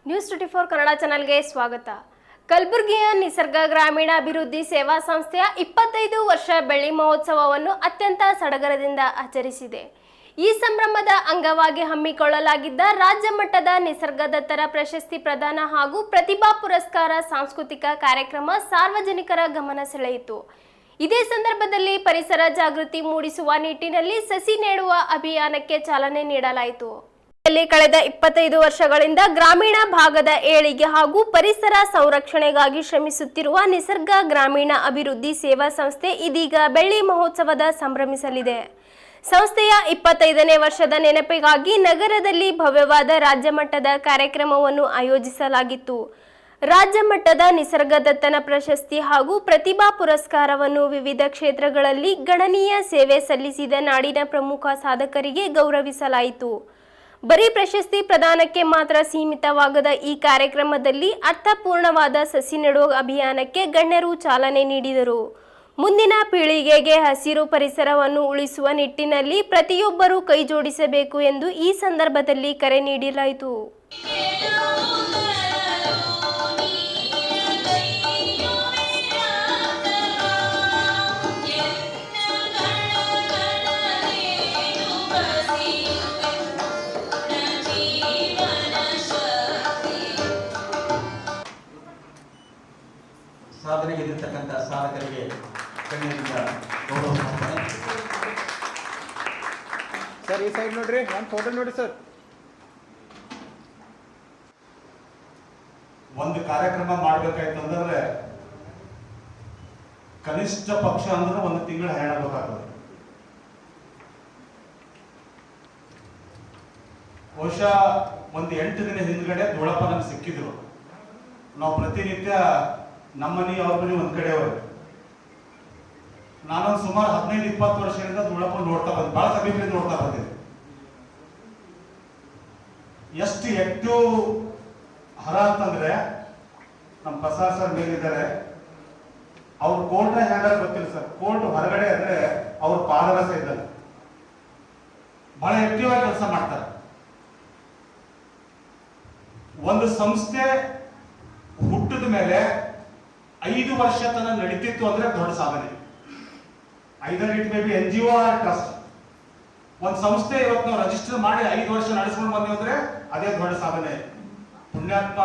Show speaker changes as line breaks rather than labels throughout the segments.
News 24 Kannada ಚಾನೆಲ್ಗೆ ಸ್ವಾಗತ. ಕಲಬುರಗಿಯ ನಿಸರ್ಗ ಗ್ರಾಮೀಣ ಅಭಿವೃದ್ಧಿ ಸೇವಾ ಸಂಸ್ಥೆಯ 25 ವರ್ಷ ಬೆಳ್ಳಿ ಮಹೋತ್ಸವವನ್ನು ಅತ್ಯಂತ ಸಡಗರದಿಂದ ಆಚರಿಸಿದೆ. ಈ ಸಂಭ್ರಮದ ಅಂಗವಾಗಿ ಹಮ್ಮಿಕೊಳ್ಳಲಾಗಿದ್ದ ರಾಜ್ಯ ಮಟ್ಟದ ನಿಸರ್ಗದತ್ತರ ಪ್ರಶಸ್ತಿ ಪ್ರದಾನ ಹಾಗೂ ಪ್ರತಿಭಾ ಪುರಸ್ಕಾರ ಸಾಂಸ್ಕೃತಿಕ ಕಾರ್ಯಕ್ರಮ ಸಾರ್ವಜನಿಕರ ಗಮನ ಸೆಳೆಯಿತು. ಇದೇ ಸಂದರ್ಭದಲ್ಲಿ ಪರಿಸರ ಜಾಗೃತಿ ಮೂಡಿಸುವ ನಿಟ್ಟಿನಲ್ಲಿ ಸಸಿ ನೆಡುವ ಅಭಿಯಾನಕ್ಕೆ ಚಾಲನೆ ನೀಡಲಾಯಿತು. ಕಳೆದ 25 ವರ್ಷಗಳಿಂದ ಗ್ರಾಮೀಣ ಭಾಗದ ಏಳಿಗೆ ಹಾಗೂ ಪರಿಸರ ಸಂರಕ್ಷಣೆಗಾಗಿ ಶ್ರಮಿಸುತ್ತಿರುವ ನಿಸರ್ಗ ಗ್ರಾಮೀಣ ಅಭಿವೃದ್ಧಿ ಸೇವಾ ಸಂಸ್ಥೆ ಇದೀಗ ಬೆಳ್ಳಿ ಮಹೋತ್ಸವದ ಸಂಭ್ರಮಿಸಲಿದೆ. ಸಂಸ್ಥೆಯ 25ನೇ ವರ್ಷದ ನೆನಪಿಗಾಗಿ ನಗರದಲ್ಲಿ ಭವ್ಯವಾದ ರಾಜ್ಯ ಮಟ್ಟದ ಕಾರ್ಯಕ್ರಮವನ್ನು ಆಯೋಜಿಸಲಾಗಿತ್ತು. ರಾಜ್ಯ ಮಟ್ಟದ ನಿಸರ್ಗದತ್ತನ ಪ್ರಶಸ್ತಿ ಹಾಗೂ ಪ್ರತಿಭಾ ಪುರಸ್ಕಾರವನ್ನು ವಿವಿಧ ಕ್ಷೇತ್ರಗಳಲ್ಲಿ ಗಣನೀಯ ಸೇವೆ ಸಲ್ಲಿಸಿದ ನಾಡಿನ ಪ್ರಮುಖ ಸಾಧಕರಿಗೆ ಗೌರವಿಸಲಾಯಿತು. ಬರೀ ಪ್ರಶಸ್ತಿ ಪ್ರದಾನಕ್ಕೆ ಮಾತ್ರ ಸೀಮಿತವಾಗದ ಈ ಕಾರ್ಯಕ್ರಮದಲ್ಲಿ ಅರ್ಥಪೂರ್ಣವಾದ ಸಸಿ ನೆಡುವ ಅಭಿಯಾನಕ್ಕೆ ಗಣ್ಯರು ಚಾಲನೆ ನೀಡಿದರು. ಮುಂದಿನ ಪೀಳಿಗೆಗೆ ಹಸಿರು ಪರಿಸರವನ್ನು ಉಳಿಸುವ ನಿಟ್ಟಿನಲ್ಲಿ ಪ್ರತಿಯೊಬ್ಬರೂ ಕೈಜೋಡಿಸಬೇಕು ಎಂದು ಈ ಸಂದರ್ಭದಲ್ಲಿ ಕರೆ ನೀಡಲಾಯಿತು.
ಸಾಧನೆಗೆ ಇರತಕ್ಕಂಥ ಸಾಧಕರಿಗೆ ಕಣ್ಣಿನಿಂದ ಗೌರವ ಮಾಡ್ತಾರೆ.
ಸರ್ ಈ ಸೈಡ್ ನೋಡ್ರಿ, ಒಂದು ಫೋಟೋ ನೋಡಿ ಸರ್.
ಒಂದು ಕಾರ್ಯಕ್ರಮ ಮಾಡ್ಬೇಕಾಯ್ತಂದ್ರೆ ಕನಿಷ್ಠ ಪಕ್ಷ ಅಂದ್ರೆ 1 ತಿಂಗಳು ಹೇಳಬೇಕಾಗ್ತದೆ. ಬಹುಶಃ ಒಂದು 8 ದಿನ ಹಿಂದ್ಗಡೆ ಧೂಳಪ್ಪ ನಮ್ಗೆ ಸಿಕ್ಕಿದ್ರು. ನಾವು ಪ್ರತಿನಿತ್ಯ ನಮ್ಮ ಮನೆ ಅವ್ರ ಮನೆ ಒಂದ್ ಕಡೆ ಅವರು. ನಾನೊಂದು ಸುಮಾರು 15-20 ವರ್ಷದಿಂದ ಧೂಳಪ್ಪ ನೋಡ್ತಾ ಬಂದೆ, ಬಹಳ ಸಮೀಪದಿಂದ ನೋಡ್ತಾ ಬಂದಿದ್ದೆ. ಎಷ್ಟು ಆಕ್ಟಿವ್ ಹರ ಅಂತಂದ್ರೆ ನಮ್ಮ ಪ್ರಸಾದ್ ಸರ್ ಮೇಲಿದ್ದಾರೆ. ಅವ್ರ ಕೋರ್ಟ್ ಹೆಂಗಾರ ಗೊತ್ತಿಲ್ಲ ಸರ್, ಕೋರ್ಟ್ ಹೊರಗಡೆ ಅಂದ್ರೆ ಅವ್ರ ಪಾದರಸ ಇದ್ದಲ್ಲಿ ಬಹಳ ಆಕ್ಟಿವ್ ಆಗಿ ಕೆಲಸ ಮಾಡ್ತಾರೆ. ಒಂದು ಸಂಸ್ಥೆ ಹುಟ್ಟಿದ ಮೇಲೆ 5 ವರ್ಷ ತನಕ ನಡೀತಿತ್ತು ಅಂದ್ರೆ ದೊಡ್ಡ ಸಾಧನೆ. Either it may be NGO or trust. ಒಂದು ಸಂಸ್ಥೆ ಇವತ್ತು ನಾವು ರಿಜಿಸ್ಟರ್ ಮಾಡಿ 5 ವರ್ಷ ನಡೆಸ್ಕೊಂಡು ಬಂದ್ವಿ ಅಂದ್ರೆ ಅದೇ ದೊಡ್ಡ ಸಾಧನೆ. ಪುಣ್ಯಾತ್ಮ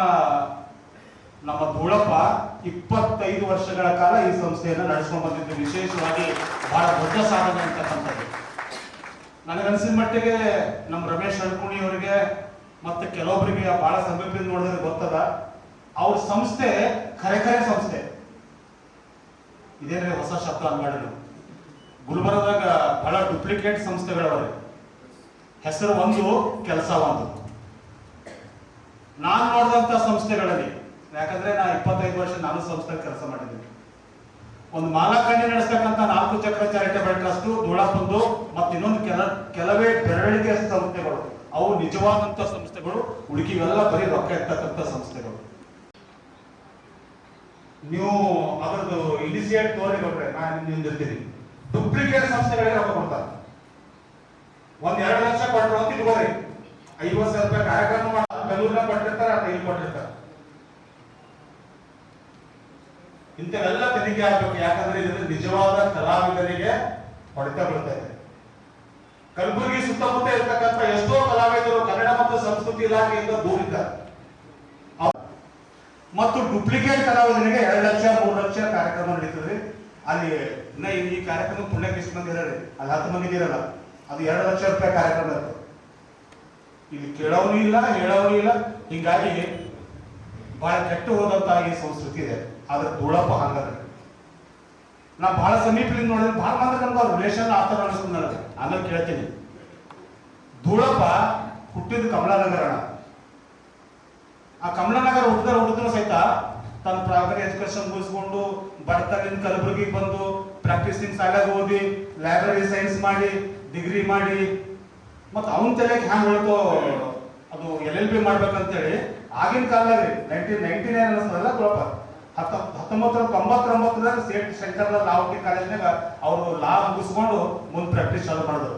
ನಮ್ಮ ಧೂಳಪ್ಪ 25 ವರ್ಷಗಳ ಕಾಲ ಈ ಸಂಸ್ಥೆಯನ್ನು ನಡೆಸ್ಕೊಂಡು ಬಂದಿದ್ದು ವಿಶೇಷವಾಗಿ ಬಹಳ ದೊಡ್ಡ ಸಾಧನೆ ಅಂತಕ್ಕಂಥದ್ದು. ನನಗನ್ಸಿದ ಮಟ್ಟಿಗೆ ನಮ್ಮ ರಮೇಶ್ ಅಳ್ಕುಣಿ ಅವರಿಗೆ ಮತ್ತೆ ಕೆಲವೊಬ್ಬರಿಗೆ ಬಹಳ ಸಮೀಪದಿಂದ ನೋಡಿದ್ರೆ ಗೊತ್ತದ, ಅವ್ರ ಸಂಸ್ಥೆ ಖರೆ ಸಂಸ್ಥೆ ಇದೇನೇ ಹೊಸ ಶಬ್ದ ಅನ್ಮಾಡಿದ್ರು. ಗುಲ್ಬರ್ಗದಾಗ ಬಹಳ ಡೂಪ್ಲಿಕೇಟ್ ಸಂಸ್ಥೆಗಳವರೆ, ಹೆಸರು ಒಂದು, ಕೆಲಸ ಒಂದು. ನಾನು ನೋಡಿದಂತ ಸಂಸ್ಥೆಗಳಲ್ಲಿ, ಯಾಕಂದ್ರೆ ನಾ 25 ವರ್ಷ ನಾನು ಸಂಸ್ಥೆ ಕೆಲಸ ಮಾಡಿದ್ದೀನಿ. ಒಂದು ಮಾಲಕಂಡಿ ನಡೆಸ್ತಕ್ಕಂಥ 4 ಚಕ್ರ ಚಾರಿಟೇಬಲ್ ಟ್ರಸ್ಟ್, ಧೂಳಪ್ಪಂದು, ಮತ್ತೆ ಇನ್ನೊಂದು ಕೆಲವೇ ಬೆರಳಿಗೆ ಸಂಸ್ಥೆಗಳು. ಅವು ನಿಜವಾದಂತ ಸಂಸ್ಥೆಗಳು, ಉಡುಕಿವೆಲ್ಲ ಬರೀ ರೊಕ್ಕ ಇರ್ತಕ್ಕಂಥ ಸಂಸ್ಥೆಗಳು. ನೀವು ಅದರದ್ದು ಇನಿಷಿಯೇಟ್ ತೋರಿಕೊಟ್ರೆ ನಾನು ನಿಂದಿರ್ತೀನಿ. ಡೂಪ್ಲಿಕೇಟ್ ಸಂಸ್ಥೆಗಳಿಗೆ ರೊಕ್ಕ ಕೊಡ್ತಾರೆ. 1-2 ಲಕ್ಷ ಕೊಟ್ಟರು ಅಂತ ಇಟ್ಕೋರಿ, 50,000 ರೂಪಾಯಿ ಕಾರ್ಯಕ್ರಮ ಬೆಂಗಳೂರಿನ ಕೊಟ್ಟಿರ್ತಾರೆ, ಅದು ಇಲ್ಲಿ ಕೊಟ್ಟಿರ್ತಾರೆ. ಇಂಥವೆಲ್ಲ ತನಿಖೆ ಆಗ್ಬೇಕು. ಯಾಕಂದ್ರೆ ಇದರಲ್ಲಿ ನಿಜವಾದ ಕಲಾವಿದರಿಗೆ ಹೊಡೆತ ಬೀಳ್ತಾ ಇದೆ. ಕಲಬುರಗಿ ಸುತ್ತಮುತ್ತ ಇರ್ತಕ್ಕಂಥ ಎಷ್ಟೋ ಕಲಾವಿದರು ಕನ್ನಡ ಮತ್ತು ಸಂಸ್ಕೃತಿ ಇಲಾಖೆಯಿಂದ ದೂರಿದ್ದಾರೆ. ಮತ್ತು ಡೂಪ್ಲಿಕೇಟ್ ಕಲಾವಿದರಿಗೆ 2 ಲಕ್ಷ 3 ಲಕ್ಷ ಕಾರ್ಯಕ್ರಮ ನಡೀತದೆ. ಅಲ್ಲಿ ಇನ್ನ ಈ ಕಾರ್ಯಕ್ರಮ ಪುಣ್ಯಕ್ಕೆ ಎಷ್ಟು ಮಂದಿ ಇರಲಿ, ಅಲ್ಲಿ 10 ಮಂದಿ ಇರಲ್ಲ, ಅದು 2 ಲಕ್ಷ ರೂಪಾಯಿ ಕಾರ್ಯಕ್ರಮ ಇರ್ತದೆ. ಇಲ್ಲಿ ಕೇಳೋನು ಇಲ್ಲ, ಹೇಳೋನು ಇಲ್ಲ. ಹೀಗಾಗಿ ಬಹಳ ಕೆಟ್ಟು ಹೋದಂತ ಈ ಸಂಸ್ಕೃತಿ ಇದೆ. ಆದ್ರೆ ಧೂಳಪ್ಪ ಹಂಗಾರೆ ನಾ ಬಹಳ ಸಮೀಪದಿಂದ ನೋಡಿದ್ರೆ ಬಹಳ ಮಂದಿ ನಮ್ದು ಅವ್ರ ರಿಲೇಷನ್ ಆತರ ಅನಿಸ್ತು ನನಗೆ. ಆಮೇಲೆ ಕೇಳ್ತೀನಿ, ಧೂಳಪ್ಪ ಹುಟ್ಟಿದ ಕಮಲಾನಗರ. ಆ ಕಮಲಾನಗರ ಹುಟ್ಟಿದ್ರು ಸಹಿತ ತನ್ನ ಪ್ರೈಮರಿ ಎಜುಕೇಶನ್ ಮುಗಿಸ್ಕೊಂಡು ಬಡತನದಿಂದ ಕಲಬುರಗಿಗೆ ಬಂದು ಪ್ರಾಕ್ಟೀಸಿಂಗ್ ಶಾಲೆಗೆ ಓದಿ ಲೈಬ್ರರಿ ಸೈನ್ಸ್ ಮಾಡಿ ಡಿಗ್ರಿ ಮಾಡಿ ಮತ್ತು ಅವನ ತಲೆಗೆ ಹ್ಯಾಂಗ್ ಹೇಳ್ತೋ ಅದು LLB ಮಾಡ್ಬೇಕಂತೇಳಿ ಆಗಿನ ಕಾಲದಲ್ಲಿ 1999 ಅನ್ನಿಸ್ತದಲ್ಲ ಧೂಳಪ್ಪ 1999 ಸ್ಟೇಟ್ ಸೆಂಟರ್ ಲಾ ಕಾಲೇಜ್ನಾಗ ಅವರು ಲಾ ಮುಗಿಸ್ಕೊಂಡು ಮುಂದೆ ಪ್ರಾಕ್ಟೀಸ್ ಚಾಲು ಮಾಡಿದ್ರು.